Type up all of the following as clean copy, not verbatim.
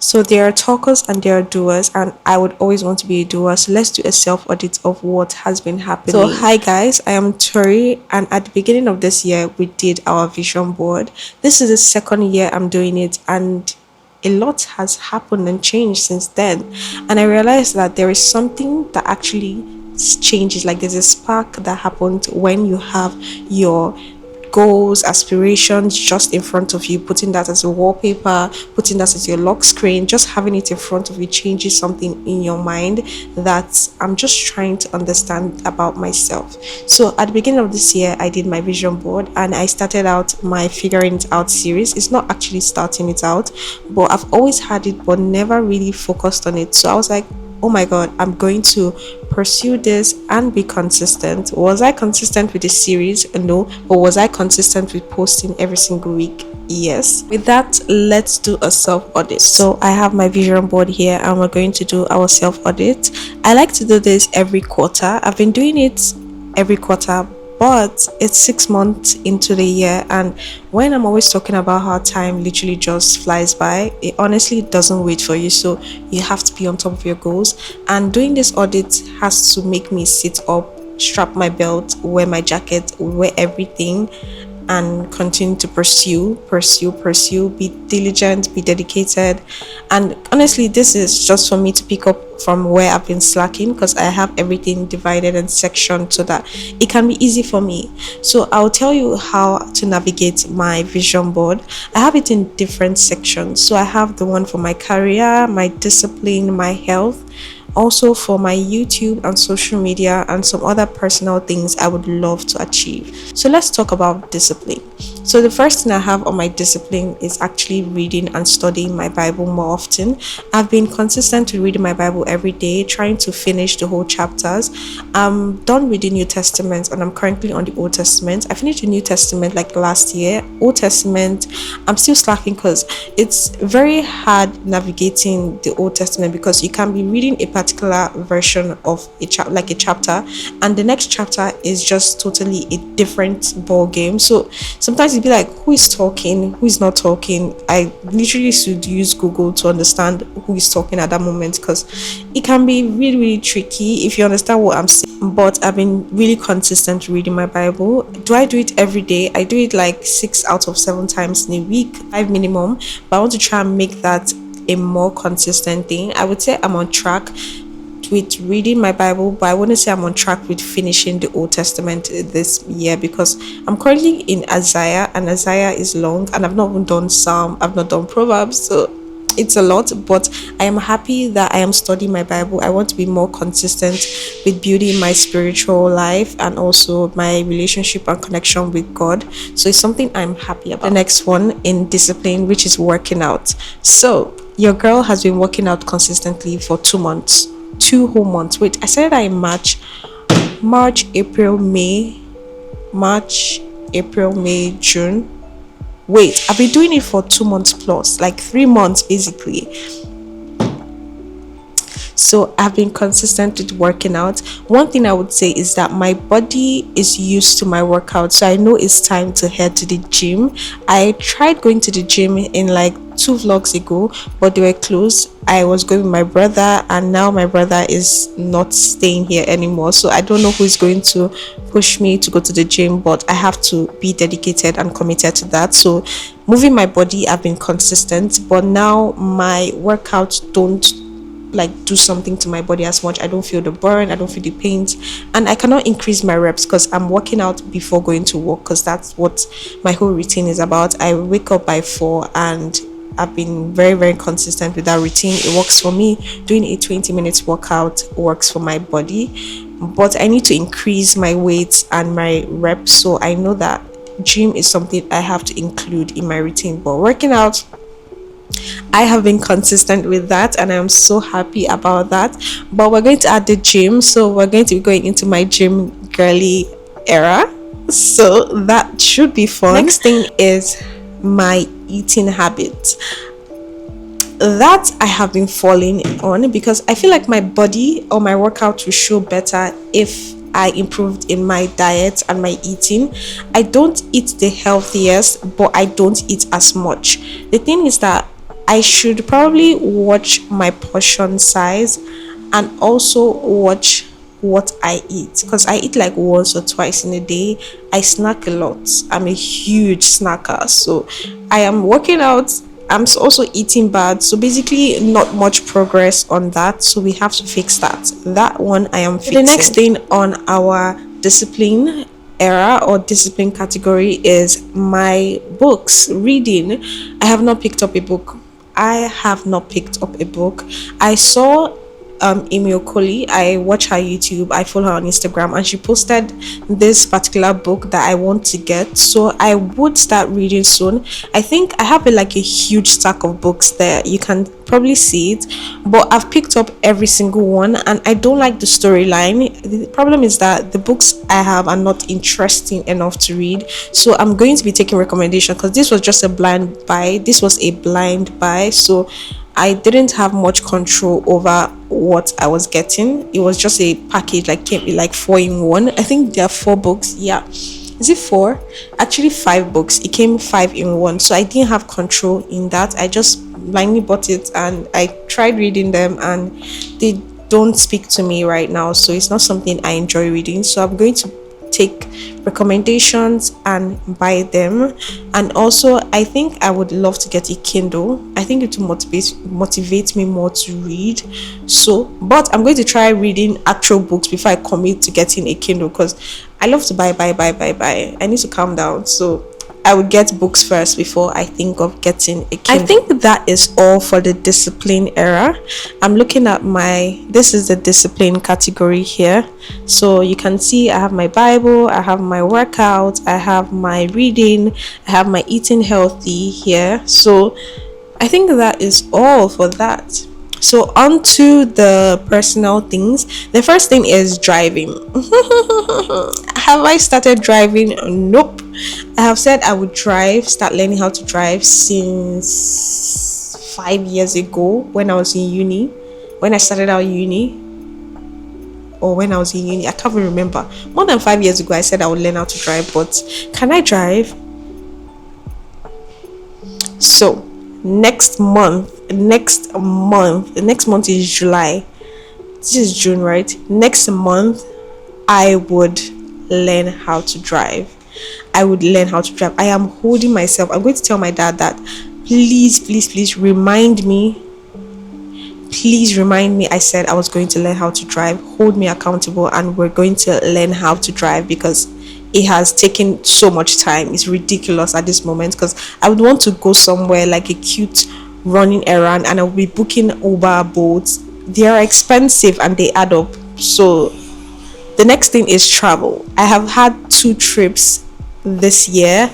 So there are talkers and there are doers, and I would always want to be a doer. So let's do a self audit of what has been happening. So hi guys, I am Tori, and at the beginning of this year we did our vision board. This is the second year I'm doing it, and a lot has happened and changed since then. And I realized that there is something that actually changes. Like there's a spark that happened when you have your goals, aspirations just in front of you, putting that as a wallpaper, putting that as your lock screen, just having it in front of you changes something in your mind that I'm just trying to understand about myself. So at the beginning of this year, I did my vision board and I started out my figuring it out series. It's not actually starting it out, but I've always had it, but never really focused on it. So I was like, oh my god, I'm going to pursue this and be consistent. Was I consistent with the series? No. But was I consistent with posting every single week? Yes. With that, let's do a self audit. So I have my vision board here and we're going to do our self audit. I like to do this every quarter. I've been doing it every quarter, but it's 6 months into the year, and when I'm always talking about how time literally just flies by, it honestly doesn't wait for you. So you have to be on top of your goals, and doing this audit has to make me sit up, strap my belt, wear my jacket, wear everything, and continue to pursue, be diligent, be dedicated. And honestly, this is just for me to pick up from where I've been slacking, because I have everything divided and sectioned so that it can be easy for me. So I'll tell you how to navigate my vision board. I have it in different sections. So I have the one for my career, my discipline, my health, also for my YouTube and social media, and some other personal things I would love to achieve. So let's talk about discipline. So the first thing I have on my discipline is actually reading and studying my Bible more often. I've been consistent to reading my Bible every day, trying to finish the whole chapters. I'm done with the New Testament and I'm currently on the Old Testament. I finished the New Testament like last year. Old Testament, I'm still slacking because it's very hard navigating the Old Testament, because you can be reading a particular version of a chapter, and the next chapter is just totally a different ball game. So sometimes you'd be like, who is talking, who is not talking? I literally should use Google to understand who is talking at that moment, because it can be really, really tricky if you understand what I'm saying. But I've been really consistent reading my Bible. Do I do it every day? I do it like 6 out of 7 times in a week, 5 minimum, but I want to try and make that a more consistent thing. I would say I'm on track with reading my Bible, but I wouldn't say I'm on track with finishing the Old Testament this year, because I'm currently in Isaiah, and Isaiah is long, and I've not even done Psalm, I've not done Proverbs, so it's a lot. But I am happy that I am studying my Bible. I want to be more consistent with building my spiritual life and also my relationship and connection with God. So it's something I'm happy about. The next one in discipline, which is working out. So your girl has been working out consistently for 2 months, 2 whole months. Wait, I said that in March, April, May, June. Wait, I've been doing it for 2 months plus, like 3 months basically. So I've been consistent with working out. One thing I would say is that my body is used to my workout, so I know it's time to head to the gym. I tried going to the gym in like 2 vlogs ago, but they were closed. I was going with my brother, and now my brother is not staying here anymore, so I don't know who is going to push me to go to the gym, but I have to be dedicated and committed to that. So moving my body, I've been consistent, but now my workouts don't like do something to my body as much. I don't feel the burn, I don't feel the pains, and I cannot increase my reps because I'm working out before going to work, because that's what my whole routine is about. I wake up by 4, and I've been very, very consistent with that routine. It works for me. Doing a 20 minutes workout works for my body, but I need to increase my weight and my reps, so I know that gym is something I have to include in my routine. But working out, I have been consistent with that, and I'm so happy about that. But we're going to add the gym, so we're going to be going into my gym girly era, so that should be fun. Next thing is my eating habits that I have been falling on, because I feel like my body or my workout will show better if I improved in my diet and my eating. I don't eat the healthiest, but I don't eat as much. The thing is that I should probably watch my portion size and also watch what I eat, because I eat like once or twice in a day. I snack a lot. I'm a huge snacker. So I am working out. Also eating bad. So basically not much progress on that. So we have to fix that. That one I am fixing. The next thing on our discipline era or discipline category is my books reading. I have not picked up a book. I saw Emil Coley. I watch her YouTube, I follow her on Instagram, and she posted this particular book that I want to get. So I would start reading soon. I think I have like a huge stack of books there. You can probably see it, but I've picked up every single one and I don't like the storyline. The problem is that the books I have are not interesting enough to read. So I'm going to be taking recommendation, because this was just a blind buy. So I didn't have much control over what I was getting. It was just a package, like came like 4 in 1. I think there are 4 books. Yeah. Is it 4? Actually 5 books. It came 5 in 1. So I didn't have control in that. I just blindly bought it and I tried reading them and they don't speak to me right now. So it's not something I enjoy reading. So I'm going to take recommendations and buy them. And also I think I would love to get a Kindle. I think it will motivate me more to read. So but I'm going to try reading actual books before I commit to getting a Kindle, because I love to buy. I need to calm down. So I would get books first before I think of getting a Kindle. I think that is all for the discipline era. I'm looking at this is the discipline category here. So you can see I have my Bible, I have my workout, I have my reading, I have my eating healthy here. So I think that is all for that. So on to the personal things. The first thing is driving. Have I started driving? Nope. I have said I would start learning how to drive since 5 years ago when I was in uni. When I started out uni, or when I was in uni, I can't even remember. More than 5 years ago, I said I would learn how to drive, but can I drive? So next month is July. This is June, right? Next month I would learn how to drive. I am holding myself. I'm going to tell my dad that please remind me. I said I was going to learn how to drive. Hold me accountable, and we're going to learn how to drive, because it has taken so much time. It's ridiculous at this moment, because I would want to go somewhere like a cute running errand and I'll be booking Uber boats. They are expensive and they add up. So the next thing is travel. I have had 2 trips this year.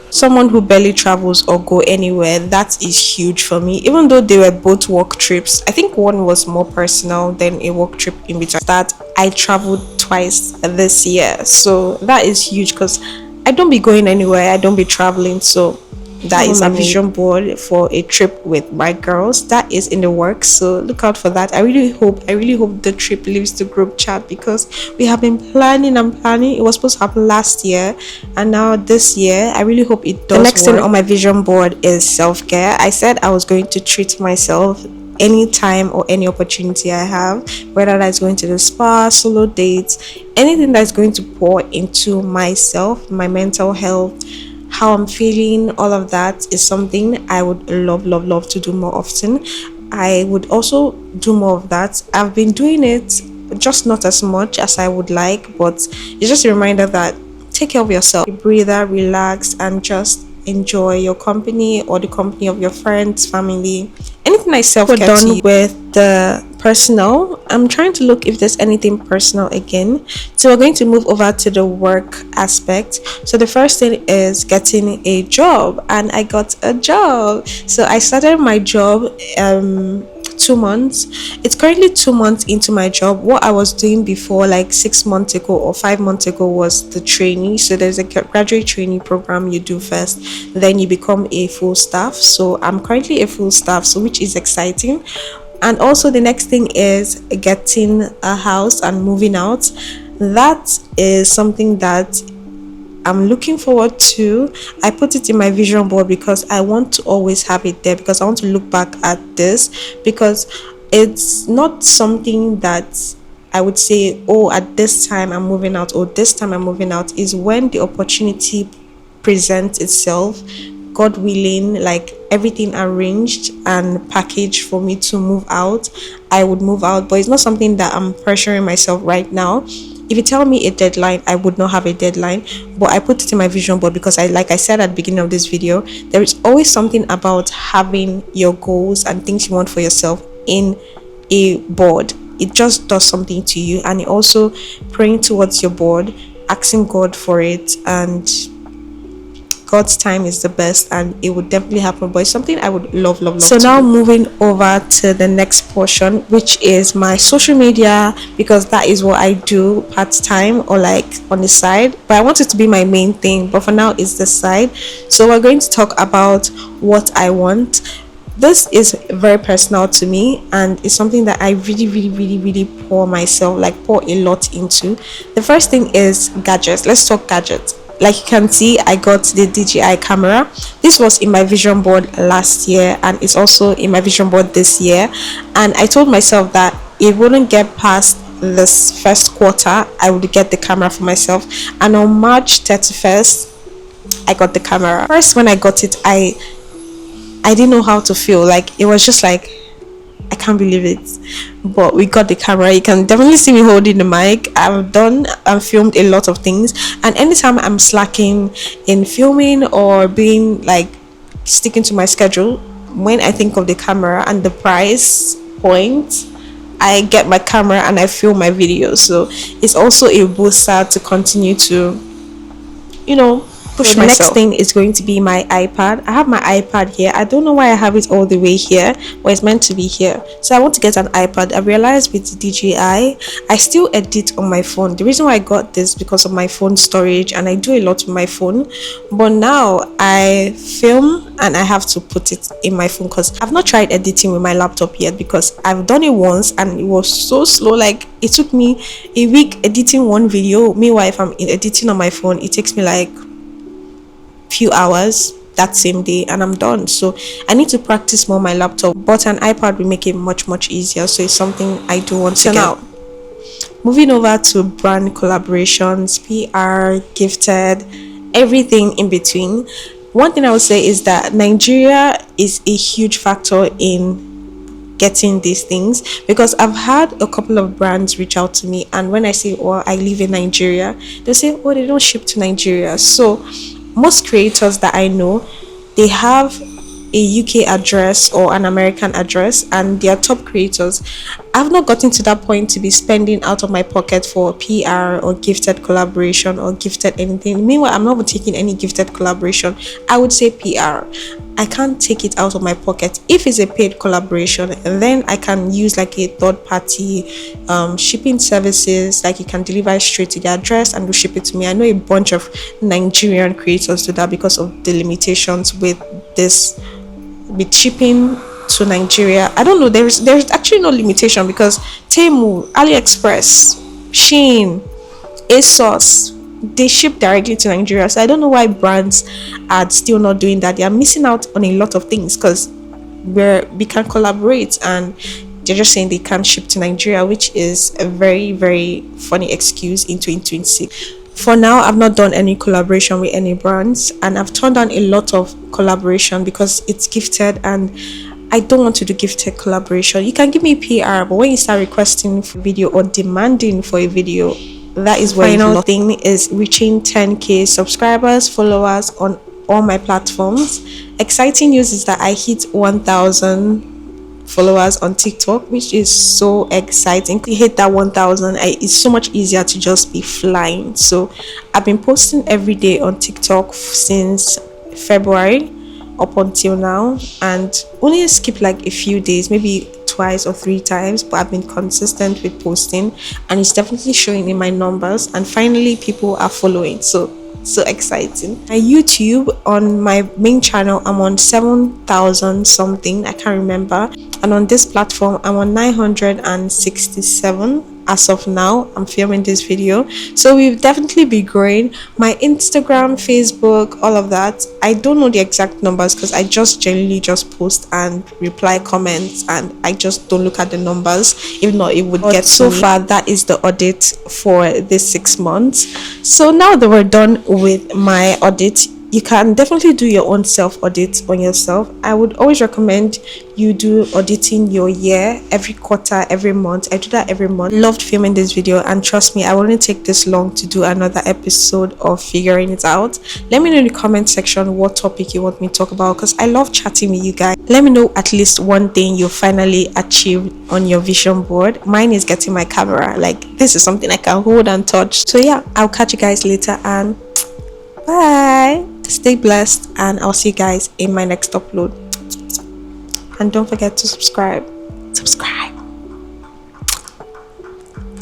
Someone who barely travels or go anywhere, that is huge for me. Even though they were both work trips, I think one was more personal than a work trip in between. That I traveled twice this year, so that is huge, because I don't be going anywhere, I don't be traveling. So that is a vision board for a trip with my girls. That is in the works, so look out for that. I really hope the trip leaves the group chat, because we have been planning. It was supposed to happen last year, and now this year I really hope it does. The next thing on my vision board is self-care. I said I was going to treat myself anytime or any opportunity I have, whether that's going to the spa, solo dates, anything that's going to pour into myself, my mental health, how I'm feeling. All of that is something I would love to do more often. I would also do more of that. I've been doing it, just not as much as I would like, but it's just a reminder that take care of yourself, breathe, relax, and just enjoy your company or the company of your friends, family. Anything like self-care. We're done with the personal. I'm trying to look if there's anything personal again. So we're going to move over to the work aspect. So the first thing is getting a job, and I got a job. So I started my job 2 months. It's currently 2 months into my job. What I was doing before, like 6 months ago or 5 months ago, was the trainee. So there's a graduate trainee program you do first, then you become a full staff. So I'm currently a full staff, so which is exciting. And also the next thing is getting a house and moving out. That is something that I'm looking forward to. I put it in my vision board because I want to always have it there, because I want to look back at this, because it's not something that I would say, oh, at this time I'm moving out, or this time I'm moving out. Is when the opportunity presents itself, God willing, like everything arranged and packaged for me to move out, I would move out. But it's not something that I'm pressuring myself right now. If you tell me a deadline, I would not have a deadline, but I put it in my vision board because like I said at the beginning of this video, there is always something about having your goals and things you want for yourself in a board. It just does something to you. And also praying towards your board, asking God for it, and God's time is the best, and it would definitely happen. But it's something I would love. So now moving over to the next portion, which is my social media, because that is what I do part-time or like on the side, but I want it to be my main thing, but for now it's the side. So we're going to talk about what I want. This is very personal to me, and it's something that I really pour a lot into. The first thing is gadgets. Let's talk gadgets. Like you can see, I got the DJI camera. This was in my vision board last year, and it's also in my vision board this year. And I told myself that it wouldn't get past this first quarter, I would get the camera for myself. And on March 31st, I got the camera. First, when I got it, I didn't know how to feel. Like, it was just like, I can't believe it. But we got the camera. You can definitely see me holding the mic. I've done and filmed a lot of things, and anytime I'm slacking in filming or being like sticking to my schedule, when I think of the camera and the price point, I get my camera and I film my videos. So it's also a booster to continue to, push myself. The next thing is going to be my iPad. I have my iPad here. I don't know why I have it all the way here, but it's meant to be here. So I want to get an iPad. I realized with DJI, I still edit on my phone. The reason why I got this because of my phone storage, and I do a lot with my phone. But now I film and I have to put it in my phone because I've not tried editing with my laptop yet, because I've done it once and it was so slow. Like, it took me a week editing one video. Meanwhile, if I'm editing on my phone, it takes me like few hours that same day and I'm done. So I need to practice more on my laptop, but an iPad will make it much easier. So it's something I do want to get. Now moving over to brand collaborations, PR, gifted, everything in between. One thing I would say is that Nigeria is a huge factor in getting these things, because I've had a couple of brands reach out to me, and when I say, oh, I live in Nigeria, they say, oh, they don't ship to Nigeria. So most creators that I know, they have a UK address or an American address, and they are top creators. I've not gotten to that point to be spending out of my pocket for PR or gifted collaboration or gifted anything. Meanwhile, I'm not even taking any gifted collaboration. I would say PR. I can't take it out of my pocket. If it's a paid collaboration, then I can use like a third party shipping services, like you can deliver it straight to the address and will ship it to me. I know a bunch of Nigerian creators do that because of the limitations with shipping to Nigeria. I don't know, there's actually no limitation, because Temu, AliExpress, Shein, ASOS, they ship directly to Nigeria. So I don't know why brands are still not doing that. They are missing out on a lot of things, because we can collaborate, and they're just saying they can't ship to Nigeria, which is a very funny excuse in 2026. For now, I've not done any collaboration with any brands, and I've turned down a lot of collaboration because it's gifted, and I don't want to do gifted collaboration. You can give me PR, but when you start requesting for video or demanding for a video, that is where final thing is reaching 10k subscribers, followers on all my platforms. Exciting news is that I hit 1,000 followers on TikTok, which is so exciting. To hit that 1,000, it's so much easier to just be flying. So I've been posting every day on TikTok since February up until now, and only skip like a few days, maybe twice or three times, but I've been consistent with posting, and it's definitely showing in my numbers, and finally people are following. So exciting. My YouTube, on my main channel, I'm on 7,000 something, I can't remember, and on this platform I'm on 967. as of now. I'm filming this video, so we'll definitely be growing. My Instagram, Facebook, all of that, I don't know the exact numbers because I just generally just post and reply comments, and I just don't look at the numbers. If not, it would get so far. That is the audit for this 6 months. So now that we're done with my audit, you can definitely do your own self audit on yourself. I would always recommend you do auditing your year every quarter, every month. I do that every month. Loved filming this video, and trust me, I wouldn't take this long to do another episode of figuring it out. Let me know in the comment section what topic you want me to talk about, because I love chatting with you guys. Let me know at least one thing you finally achieved on your vision board. Mine is getting my camera. Like, this is something I can hold and touch. So yeah, I'll catch you guys later, and bye. Stay blessed, and I'll see you guys in my next upload. And don't forget to subscribe.